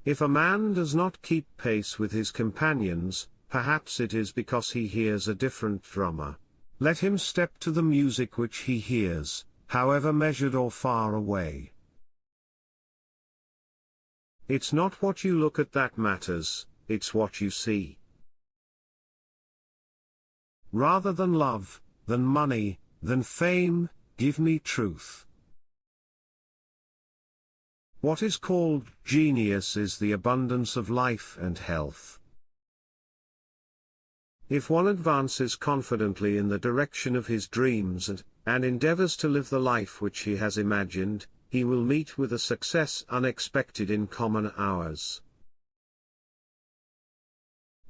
If a man does not keep pace with his companions, perhaps it is because he hears a different drummer. Let him step to the music which he hears, however measured or far away. It's not what you look at that matters, it's what you see. Rather than love, than money, than fame, give me truth. What is called genius is the abundance of life and health. If one advances confidently in the direction of his dreams and endeavors to live the life which he has imagined, he will meet with a success unexpected in common hours.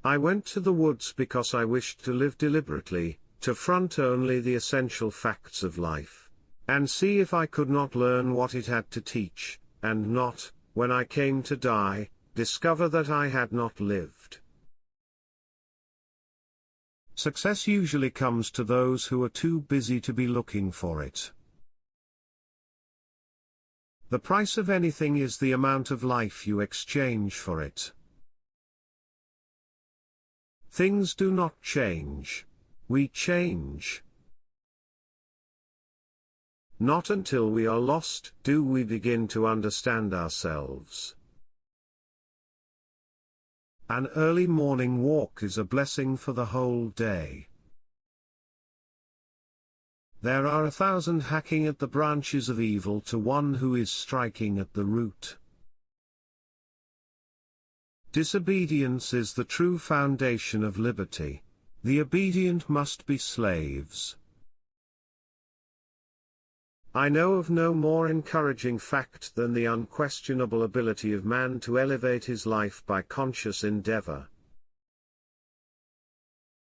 I went to the woods because I wished to live deliberately, to front only the essential facts of life, and see if I could not learn what it had to teach, and not, when I came to die, discover that I had not lived. Success usually comes to those who are too busy to be looking for it. The price of anything is the amount of life you exchange for it. Things do not change. We change. Not until we are lost do we begin to understand ourselves. An early morning walk is a blessing for the whole day. There are 1,000 hacking at the branches of evil to one who is striking at the root. Disobedience is the true foundation of liberty. The obedient must be slaves. I know of no more encouraging fact than the unquestionable ability of man to elevate his life by conscious endeavor.